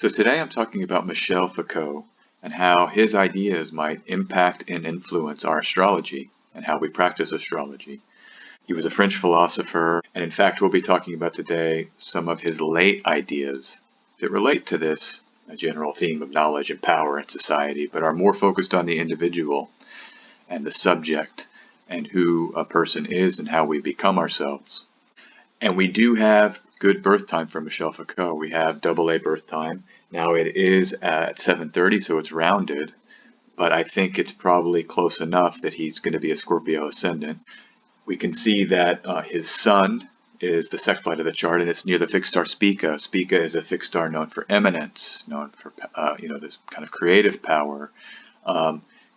So today I'm talking about Michel Foucault and how his ideas might impact and influence our astrology and how we practice astrology. He was a French philosopher, and in fact we'll be talking about today some of his late ideas that relate to this general theme of knowledge and power in society, but are more focused on the individual and the subject and who a person is and how we become ourselves. And we do have good birth time for Michel Foucault. We have AA birth time. Now it is at 7:30, so it's rounded, but I think it's probably close enough that he's going to be a Scorpio ascendant. We can see that his sun is the sextile of the chart, and it's near the fixed star Spica. Spica is a fixed star known for eminence, known for this kind of creative power,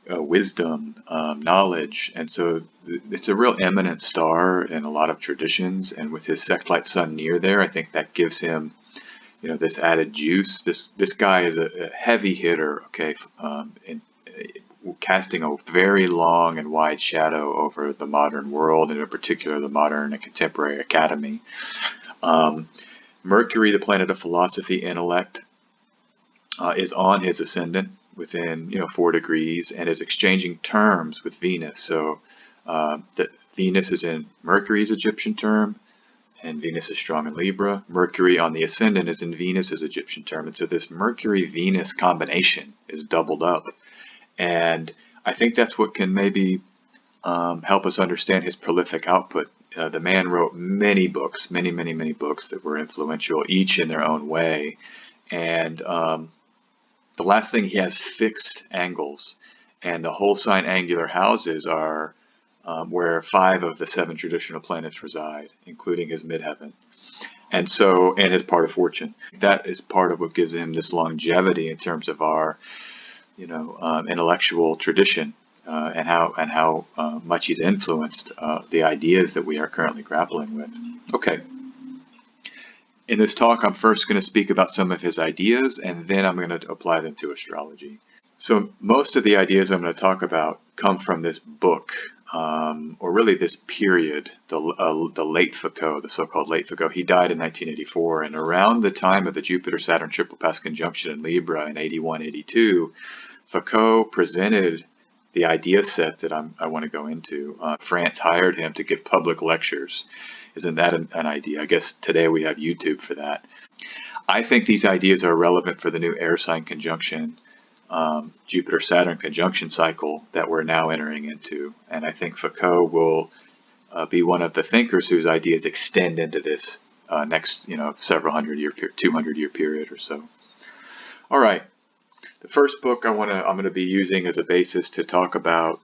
wisdom, knowledge, and so it's a real eminent star in a lot of traditions. And with his sextile sun near there, I think that gives him, this added juice. This guy is a heavy hitter, okay, casting a very long and wide shadow over the modern world, and in particular the modern and contemporary academy. Mercury, the planet of philosophy, intellect, is on his ascendant within 4 degrees and is exchanging terms with Venus. So that Venus is in Mercury's Egyptian term, and Venus is strong in Libra. Mercury on the ascendant is in Venus's Egyptian term, and so this Mercury-Venus combination is doubled up. And I think that's what can maybe help us understand his prolific output. The man wrote many books, many books that were influential, each in their own way. And the last thing, he has fixed angles, and the whole sign angular houses are where 5 of the 7 traditional planets reside, including his midheaven. And so, and his part of fortune. That is part of what gives him this longevity in terms of our intellectual tradition, and how much he's influenced the ideas that we are currently grappling with. Okay. In this talk, I'm first going to speak about some of his ideas, and then I'm going to apply them to astrology. So most of the ideas I'm going to talk about come from this book, or really this period, the late Foucault, the so-called late Foucault. He died in 1984, and around the time of the Jupiter-Saturn triple pass conjunction in Libra in 81-82, Foucault presented the idea set that I want to go into. France hired him to give public lectures. Isn't that an idea? I guess today we have YouTube for that. I think these ideas are relevant for the new air sign conjunction, Jupiter-Saturn conjunction cycle that we're now entering into. And I think Foucault will be one of the thinkers whose ideas extend into this next, several 200-year period or so. All right. The first book I'm going to be using as a basis to talk about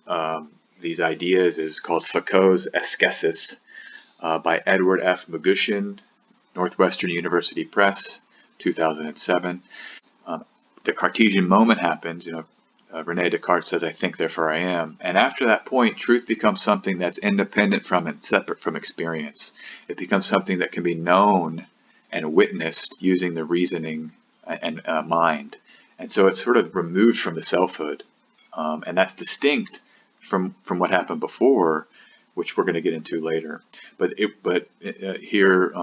these ideas is called Foucault's Ascesis by Edward F. Magushin, Northwestern University Press, 2007. The Cartesian moment happens. Rene Descartes says, "I think, therefore I am." And after that point, truth becomes something that's independent from and separate from experience. It becomes something that can be known and witnessed using the reasoning and mind. And so it's sort of removed from the selfhood, and that's distinct from what happened before, which we're going to get into later. But here,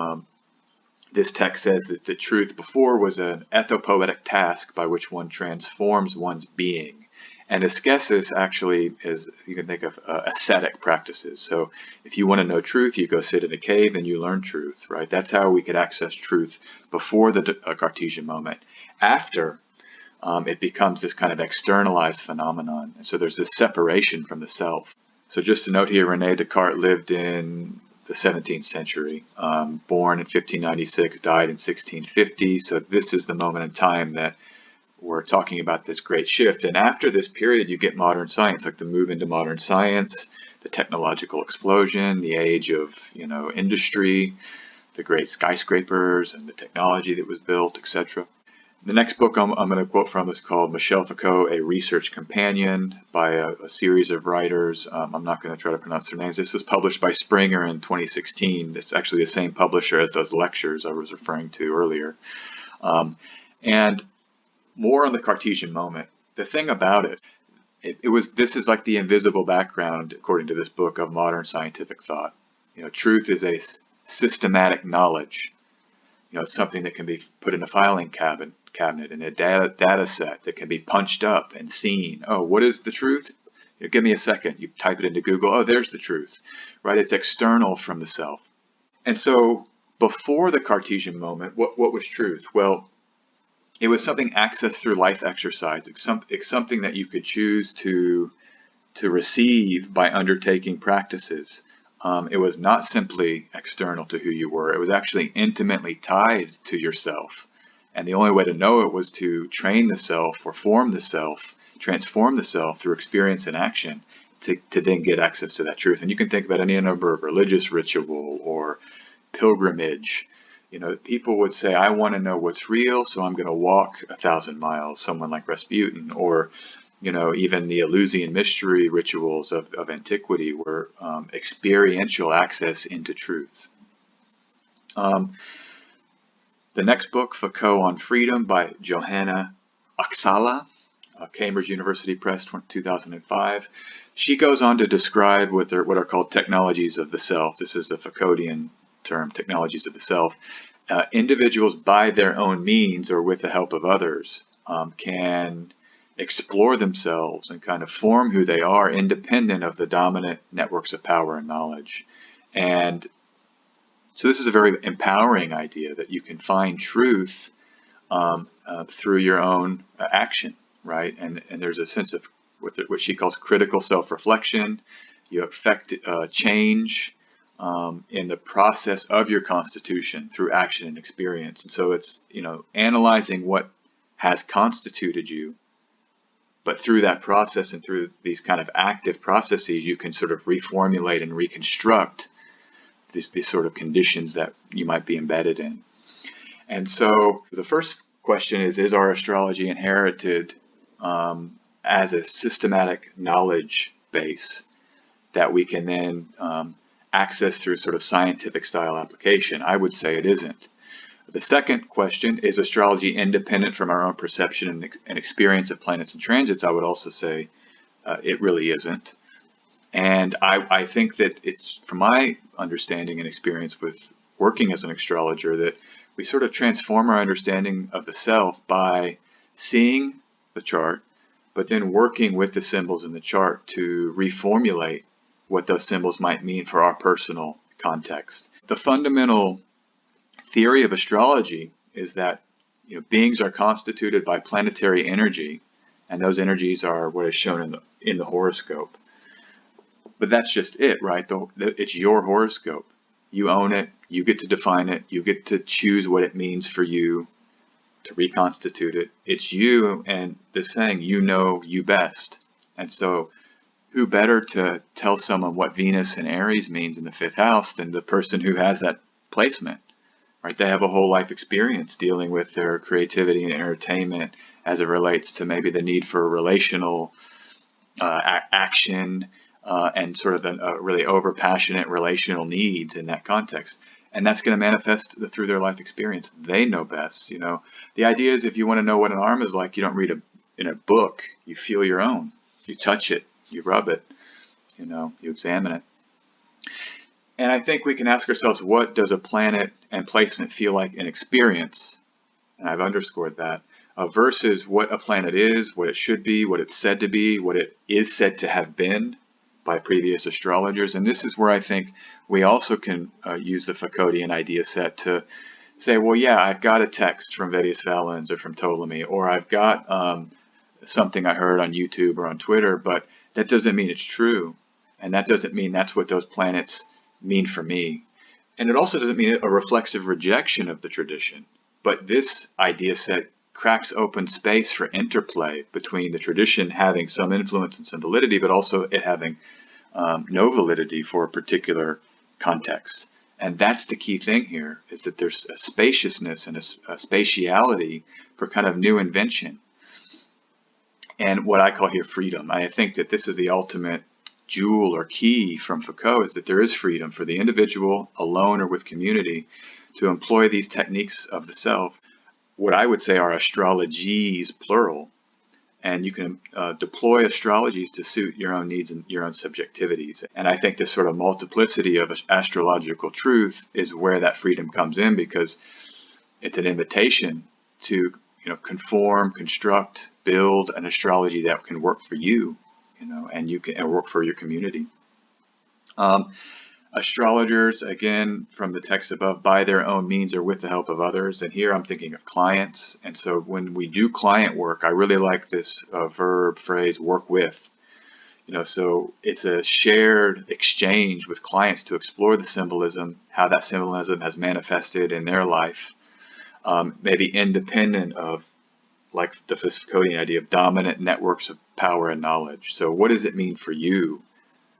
this text says that the truth before was an ethopoetic task by which one transforms one's being. And ascesis actually is, you can think of ascetic practices. So if you want to know truth, you go sit in a cave and you learn truth, right? That's how we could access truth before the Cartesian moment. After, it becomes this kind of externalized phenomenon. And so there's this separation from the self. So just to note here, Rene Descartes lived in the 17th century, born in 1596, died in 1650. So this is the moment in time that we're talking about this great shift. And after this period, you get modern science, like the move into modern science, the technological explosion, the age of, industry, the great skyscrapers and the technology that was built, etc. The next book I'm going to quote from is called Michel Foucault, A Research Companion, by a series of writers. I'm not going to try to pronounce their names. This was published by Springer in 2016. It's actually the same publisher as those lectures I was referring to earlier. And more on the Cartesian moment. The thing about this is like the invisible background, according to this book, of modern scientific thought. Truth is a systematic knowledge. It's something that can be put in a filing cabinet cabinet and a data set that can be punched up and seen. Oh, what is the truth? Give me a second. You type it into Google. Oh, there's the truth, right? It's external from the self. And so before the Cartesian moment, what was truth? Well, it was something accessed through life exercise. It's something that you could choose to receive by undertaking practices. It was not simply external to who you were. It was actually intimately tied to yourself. And the only way to know it was to train the self or form the self, transform the self through experience and action to then get access to that truth. And you can think about any number of religious ritual or pilgrimage. You know, people would say, I want to know what's real, so I'm going to walk 1,000 miles, someone like Rasputin, or, you know, even the Eleusinian mystery rituals of antiquity were experiential access into truth. The next book, Foucault on Freedom by Johanna Oksala, Cambridge University Press, 2005. She goes on to describe what are called technologies of the self. This is the Foucauldian term, technologies of the self. Individuals by their own means or with the help of others can explore themselves and kind of form who they are independent of the dominant networks of power and knowledge. And so this is a very empowering idea that you can find truth through your own action, right? And there's a sense of what she calls critical self-reflection. You affect change in the process of your constitution through action and experience. And so it's, you know, analyzing what has constituted you, but through that process and through these kind of active processes, you can sort of reformulate and reconstruct these sort of conditions that you might be embedded in. And so the first question is our astrology inherited as a systematic knowledge base that we can then access through sort of scientific style application? I would say it isn't. The second question, is astrology independent from our own perception and experience of planets and transits? I would also say it really isn't. And I think that it's, from my understanding and experience with working as an astrologer, that we sort of transform our understanding of the self by seeing the chart, but then working with the symbols in the chart to reformulate what those symbols might mean for our personal context. The fundamental theory of astrology is that, you know, beings are constituted by planetary energy, and those energies are what is shown in the horoscope. But that's just it, right? It's your horoscope. You own it. You get to define it. You get to choose what it means for you to reconstitute it. It's you, and the saying, you know you best. And so who better to tell someone what Venus and Aries means in the 5th house than the person who has that placement, right? They have a whole life experience dealing with their creativity and entertainment as it relates to maybe the need for relational action and sort of the really over-passionate relational needs in that context. And that's going to manifest through their life experience. They know best, you know. The idea is, if you want to know what an arm is like, you don't read in a book. You feel your own. You touch it. You rub it. You know, you examine it. And I think we can ask ourselves, what does a planet and placement feel like in experience? And I've underscored that. Versus what a planet is, what it should be, what it's said to be, what it is said to have been by previous astrologers. And this is where I think we also can use the Foucauldian idea set to say, well, yeah, I've got a text from Vettius Valens or from Ptolemy, or I've got something I heard on YouTube or on Twitter, but that doesn't mean it's true. And that doesn't mean that's what those planets mean for me. And it also doesn't mean a reflexive rejection of the tradition. But this idea set cracks open space for interplay between the tradition having some influence and some validity, but also it having no validity for a particular context. And that's the key thing here, is that there's a spaciousness and a spatiality for kind of new invention. And what I call here freedom. I think that this is the ultimate jewel or key from Foucault, is that there is freedom for the individual, alone or with community, to employ these techniques of the self, what I would say are astrologies, plural, and you can deploy astrologies to suit your own needs and your own subjectivities. And I think this sort of multiplicity of astrological truth is where that freedom comes in, because it's an invitation to conform, construct, build an astrology that can work for you, and you can work for your community. Astrologers, again, from the text above, by their own means or with the help of others. And here I'm thinking of clients. And so when we do client work, I really like this verb phrase, work with. So it's a shared exchange with clients to explore the symbolism, how that symbolism has manifested in their life, maybe independent of, like the Foucauldian idea of dominant networks of power and knowledge. So what does it mean for you?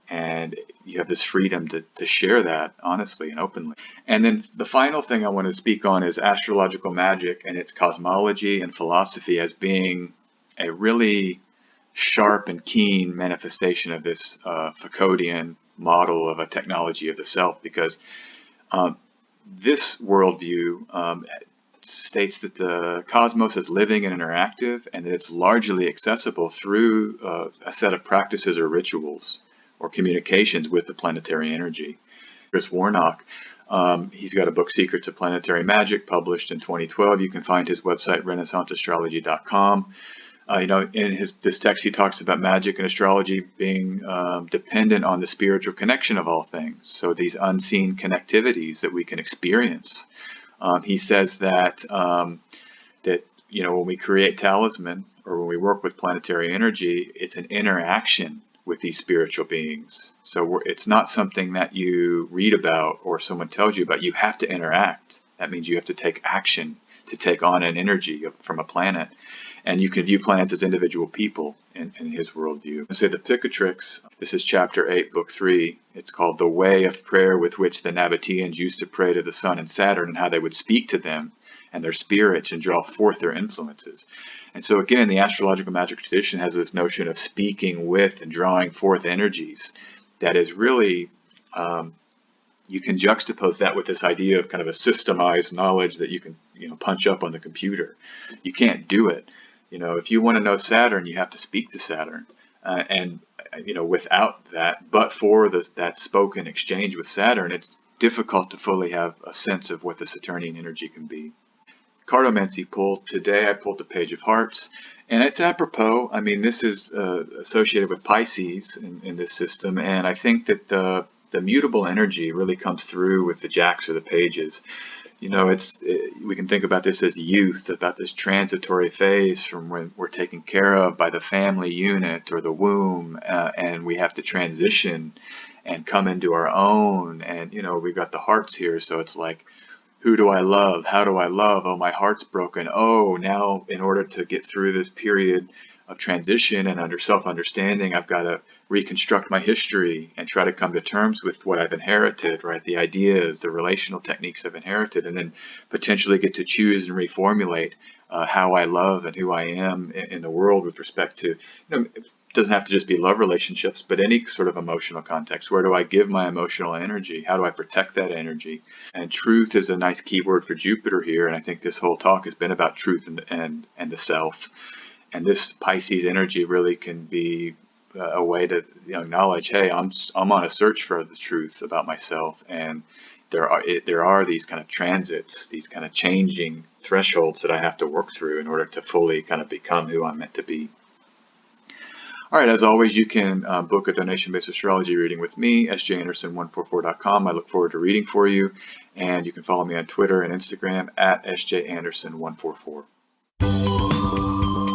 And you have this freedom to share that honestly and openly. And then the final thing I want to speak on is astrological magic and its cosmology and philosophy as being a really sharp and keen manifestation of this Foucauldian model of a technology of the self, because this worldview states that the cosmos is living and interactive, and that it's largely accessible through a set of practices or rituals or communications with the planetary energy. Chris Warnock, he's got a book, Secrets of Planetary Magic, published in 2012. You can find his website, renaissanceastrology.com. In this text, he talks about magic and astrology being dependent on the spiritual connection of all things. So these unseen connectivities that we can experience. He says that when we create talisman or when we work with planetary energy, it's an interaction with these spiritual beings. So it's not something that you read about or someone tells you about. You have to interact. That means you have to take action to take on an energy from a planet. And you can view planets as individual people in his worldview. So the Picatrix, this is chapter 8, book 3. It's called The Way of Prayer with which the Nabateans used to pray to the Sun and Saturn, and how they would speak to them and their spirits and draw forth their influences. And so again, the astrological magic tradition has this notion of speaking with and drawing forth energies that is really, you can juxtapose that with this idea of kind of a systemized knowledge that you can punch up on the computer. You can't do it. If you want to know Saturn, you have to speak to Saturn. Without that, but for that spoken exchange with Saturn, it's difficult to fully have a sense of what the Saturnian energy can be. Cartomancy pull. Today I pulled the Page of Hearts, and it's apropos. I mean, this is associated with Pisces in this system, and I think that the mutable energy really comes through with the jacks or the pages. We can think about this as youth, about this transitory phase from when we're taken care of by the family unit or the womb, and we have to transition and come into our own. And we've got the hearts here, so it's like, who do I love? How do I love? Oh, my heart's broken. Oh, now in order to get through this period of transition and under self-understanding, I've got to reconstruct my history and try to come to terms with what I've inherited, right? The ideas, the relational techniques I've inherited, and then potentially get to choose and reformulate how I love and who I am in the world with respect to, it doesn't have to just be love relationships, but any sort of emotional context. Where do I give my emotional energy? How do I protect that energy? And truth is a nice keyword for Jupiter here, and I think this whole talk has been about truth and the self. And this Pisces energy really can be a way to acknowledge, hey, I'm on a search for the truth about myself, and there are these kind of transits, these kind of changing thresholds that I have to work through in order to fully kind of become who I'm meant to be. All right, as always, you can book a donation-based astrology reading with me, sjanderson144.com. I look forward to reading for you, and you can follow me on Twitter and Instagram at sjanderson144.